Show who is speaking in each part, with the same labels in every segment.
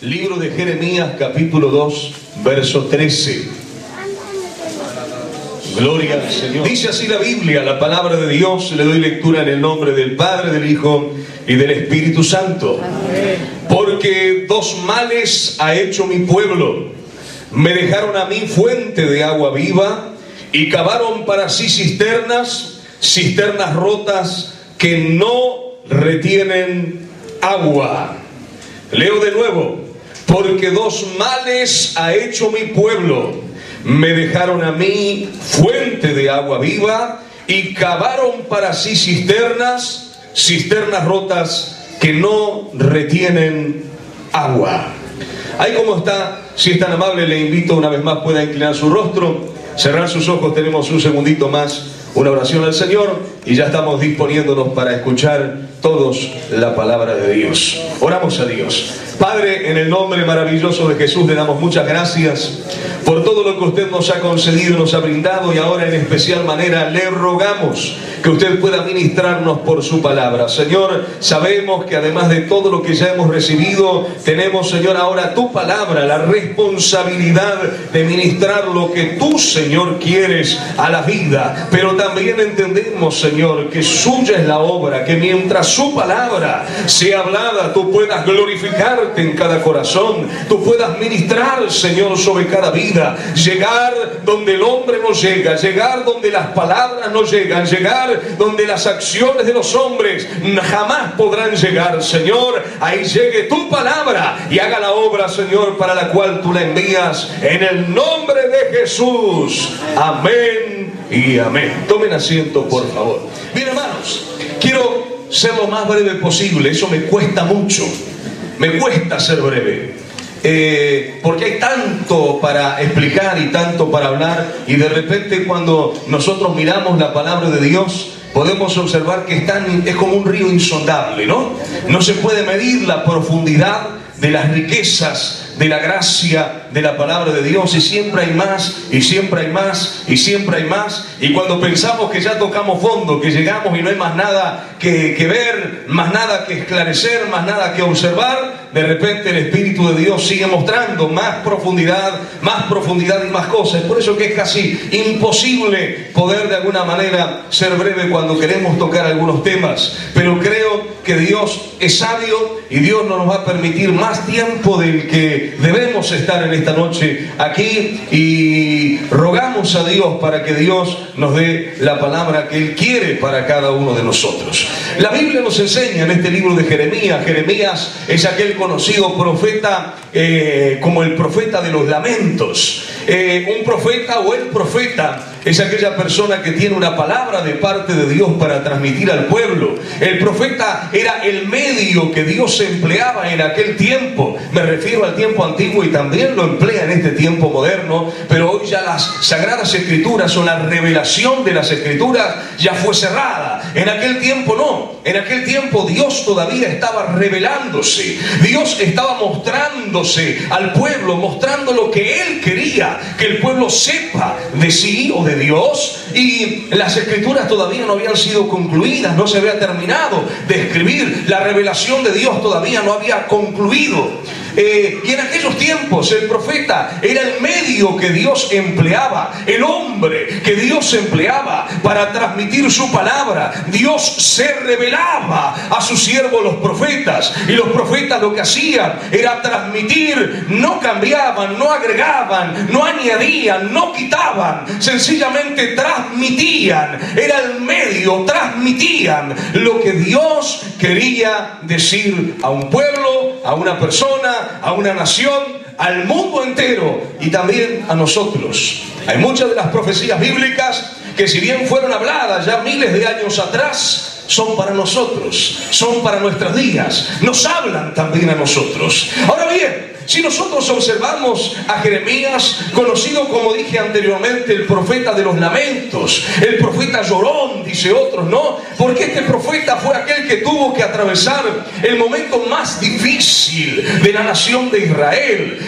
Speaker 1: Libro de Jeremías, capítulo 2, verso 13. Gloria al Señor. Dice así la Biblia, la palabra de Dios. Le doy lectura en el nombre del Padre, del Hijo y del Espíritu Santo. Amén. Porque dos males ha hecho mi pueblo. Me dejaron a mí fuente de agua viva y cavaron para sí cisternas rotas que no retienen agua. Leo de nuevo. Porque dos males ha hecho mi pueblo. Me dejaron a mí fuente de agua viva y cavaron para sí cisternas rotas que no retienen agua. Ahí como está, si es tan amable, le invito una vez más, pueda inclinar su rostro, cerrar sus ojos. Tenemos un segundito más, una oración al Señor, y ya estamos disponiéndonos para escuchar todos la palabra de Dios. Oramos a Dios. Padre, en el nombre maravilloso de Jesús, le damos muchas gracias por todo lo que usted nos ha concedido, nos ha brindado, y ahora en especial manera le rogamos que usted pueda ministrarnos por su palabra. Señor, sabemos que además de todo lo que ya hemos recibido, tenemos, Señor, ahora tu palabra, la responsabilidad de ministrar lo que tú, Señor, quieres a la vida. Pero también entendemos, Señor, que suya es la obra, que mientras su palabra sea hablada, tú puedas glorificarte en cada corazón, tú puedas ministrar, Señor, sobre cada vida, llegar donde el hombre no llega, llegar donde las palabras no llegan, llegar donde las acciones de los hombres jamás podrán llegar. Señor, ahí llegue tu palabra y haga la obra, Señor, para la cual tú la envías, en el nombre de Jesús. Amén y amén. Tomen asiento, por favor. Bien, hermanos, quiero ser lo más breve posible. Eso me cuesta mucho. Me cuesta ser breve. Porque hay tanto para explicar y tanto para hablar, y de repente cuando nosotros miramos la palabra de Dios podemos observar que es como un río insondable, ¿no? No se puede medir la profundidad de las riquezas de la gracia de la palabra de Dios, y siempre hay más, y siempre hay más, y siempre hay más. Y cuando pensamos que ya tocamos fondo, que llegamos y no hay más nada que ver, más nada que esclarecer, más nada que observar, de repente el Espíritu de Dios sigue mostrando más profundidad y más cosas. Por eso que es casi imposible poder de alguna manera ser breve cuando queremos tocar algunos temas. Pero creo que Dios es sabio y Dios no nos va a permitir más tiempo del que debemos estar en esta noche aquí, y rogamos a Dios para que Dios nos dé la palabra que Él quiere para cada uno de nosotros. La Biblia nos enseña en este libro de Jeremías. Jeremías es aquel conocido profeta como el profeta de los lamentos. Un profeta o el profeta es aquella persona que tiene una palabra de parte de Dios para transmitir al pueblo. El profeta era el medio que Dios empleaba en aquel tiempo. Me refiero al tiempo antiguo y también lo emplea en este tiempo moderno, pero hoy ya las Sagradas Escrituras o la revelación de las Escrituras ya fue cerrada. En aquel tiempo no. En aquel tiempo Dios todavía estaba revelándose. Dios estaba mostrándose al pueblo, mostrando lo que Él quería que el pueblo sepa de sí o de Dios. Y las Escrituras todavía no habían sido concluidas, no se había terminado de escribir. La revelación de Dios todavía no había concluido. Y en aquellos tiempos el profeta era el medio que Dios empleaba, el hombre que Dios empleaba para transmitir su palabra. Dios se revelaba a sus siervos los profetas, y los profetas lo que hacían era transmitir. No cambiaban, no agregaban, no añadían, no quitaban, sencillamente transmitían. Era el medio, transmitían lo que Dios quería decir a un pueblo, a una persona, a una nación, al mundo entero, y también a nosotros. Hay muchas de las profecías bíblicas que, si bien fueron habladas ya miles de años atrás, son para nosotros, son para nuestros días, nos hablan también a nosotros. Ahora bien, si nosotros observamos a Jeremías, conocido, como dije anteriormente, el profeta de los lamentos, el profeta llorón, dice otros, ¿no? Porque este profeta fue aquel que tuvo que atravesar el momento más difícil de la nación de Israel,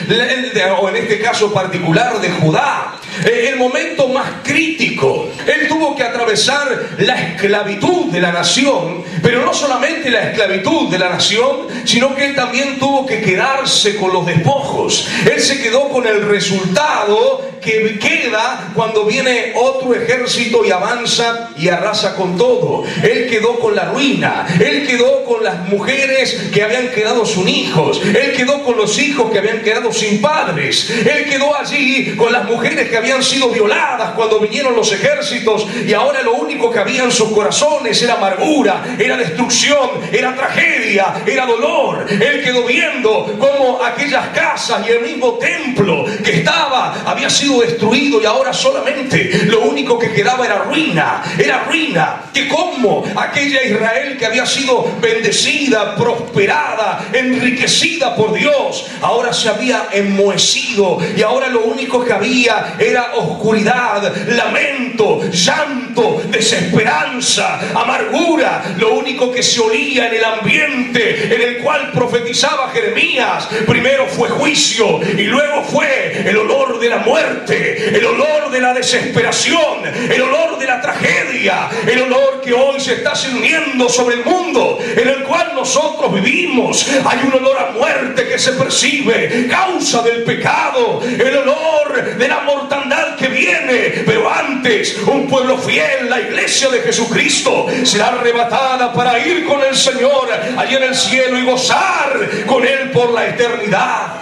Speaker 1: o en este caso particular de Judá. el momento más crítico. Él tuvo que atravesar la esclavitud de la nación, pero no solamente la esclavitud de la nación, sino que él también tuvo que quedarse con los despojos. Él se quedó con el resultado que queda cuando viene otro ejército y avanza y arrasa con todo. Él quedó con la ruina. Él quedó con las mujeres que habían quedado sin hijos. Él quedó con los hijos que habían quedado sin padres. Él quedó allí con las mujeres que habían sido violadas cuando vinieron los ejércitos, y ahora lo único que había en sus corazones era amargura, era destrucción, era tragedia, era dolor. Él quedó viendo cómo aquellas casas y el mismo templo que había sido destruido, y ahora solamente lo único que quedaba era ruina. Era ruina. Que como aquella Israel que había sido bendecida, prosperada, enriquecida por Dios, ahora se había enmohecido, y ahora lo único que había era oscuridad, lamento, llanto, desesperanza, amargura. Lo único que se olía en el ambiente en el cual profetizaba Jeremías, primero fue juicio y luego fue el olor de la muerte, el olor de la desesperación, el olor de la tragedia, el olor que hoy se está cerniendo sobre el mundo en el cual nosotros vivimos. Hay un olor a muerte que se percibe, causa del pecado, el olor de la mortandad que viene. Pero antes, un pueblo fiel, la iglesia de Jesucristo, será arrebatada para ir con el Señor allí en el cielo y gozar con Él por la eternidad.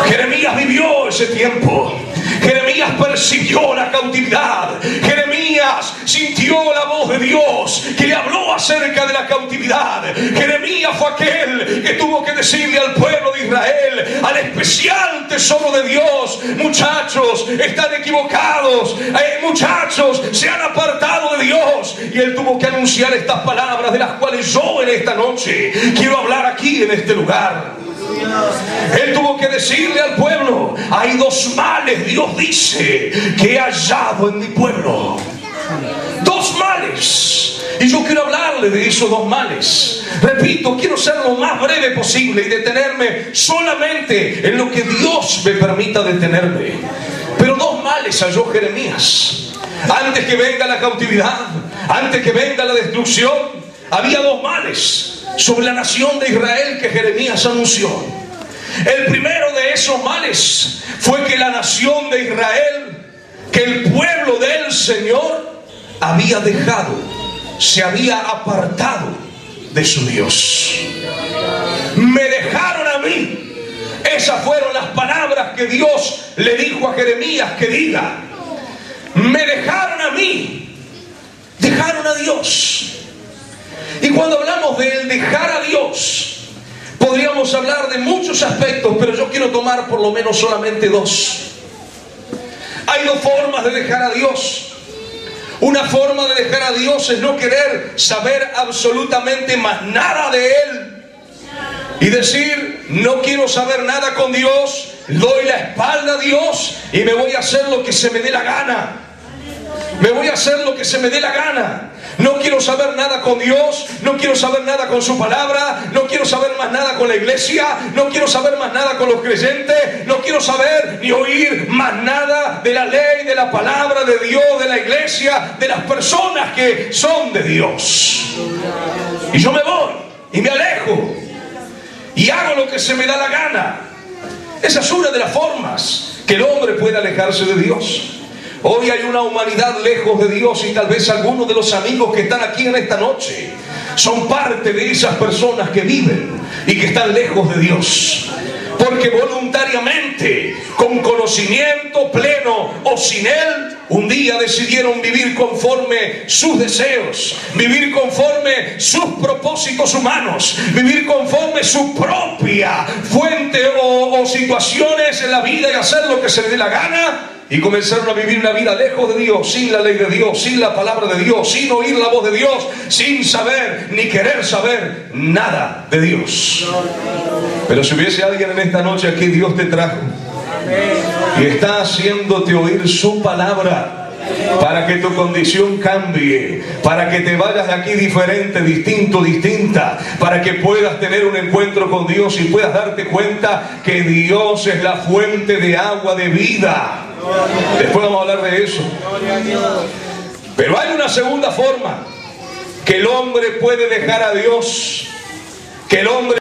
Speaker 1: Jeremías vivió ese tiempo. Jeremías percibió la cautividad. Jeremías sintió la voz de Dios que le habló acerca de la cautividad. Jeremías fue aquel que tuvo que decirle al pueblo de Israel, al especial tesoro de Dios: muchachos, están equivocados, muchachos, se han apartado de Dios. Y él tuvo que anunciar estas palabras, de las cuales yo en esta noche quiero hablar aquí en este lugar. Él tuvo que decirle al pueblo: hay dos males, Dios dice, que he hallado en mi pueblo. Dos males. Y yo quiero hablarle de esos dos males. Repito, quiero ser lo más breve posible y detenerme solamente en lo que Dios me permita detenerme. Pero dos males halló Jeremías. Antes que venga la cautividad, antes que venga la destrucción, había dos males sobre la nación de Israel que Jeremías anunció. El primero de esos males fue que la nación de Israel, que el pueblo del Señor había dejado, se había apartado de su Dios. Me dejaron a mí. Esas fueron las palabras que Dios le dijo a Jeremías que diga. Me dejaron a mí. Dejaron a Dios. Y cuando hablamos de dejar a Dios, podríamos hablar de muchos aspectos, pero yo quiero tomar por lo menos solamente dos. Hay dos formas de dejar a Dios. Una forma de dejar a Dios es no querer saber absolutamente más nada de Él y decir: no quiero saber nada con Dios, doy la espalda a Dios y me voy a hacer lo que se me dé la gana. Me voy a hacer lo que se me dé la gana. No quiero saber nada con Dios, no quiero saber nada con su palabra, no quiero saber más nada con la iglesia, no quiero saber más nada con los creyentes, no quiero saber ni oír más nada de la ley, de la palabra de Dios, de la iglesia, de las personas que son de Dios. Y yo me voy y me alejo y hago lo que se me da la gana. Esa es una de las formas que el hombre puede alejarse de Dios. Hoy hay una humanidad lejos de Dios, y tal vez algunos de los amigos que están aquí en esta noche son parte de esas personas que viven y que están lejos de Dios, porque voluntariamente, con conocimiento pleno o sin Él, un día decidieron vivir conforme sus deseos, vivir conforme sus propósitos humanos, vivir conforme su propia fuente o situaciones en la vida y hacer lo que se les dé la gana. Y comenzaron a vivir una vida lejos de Dios, sin la ley de Dios, sin la palabra de Dios, sin oír la voz de Dios, sin saber ni querer saber nada de Dios. Pero si hubiese alguien en esta noche aquí, Dios te trajo y está haciéndote oír su palabra para que tu condición cambie, para que te vayas de aquí diferente, distinto, distinta, para que puedas tener un encuentro con Dios y puedas darte cuenta que Dios es la fuente de agua de vida. Después vamos a hablar de eso. Pero hay una segunda forma, que el hombre puede dejar a Dios, que el hombre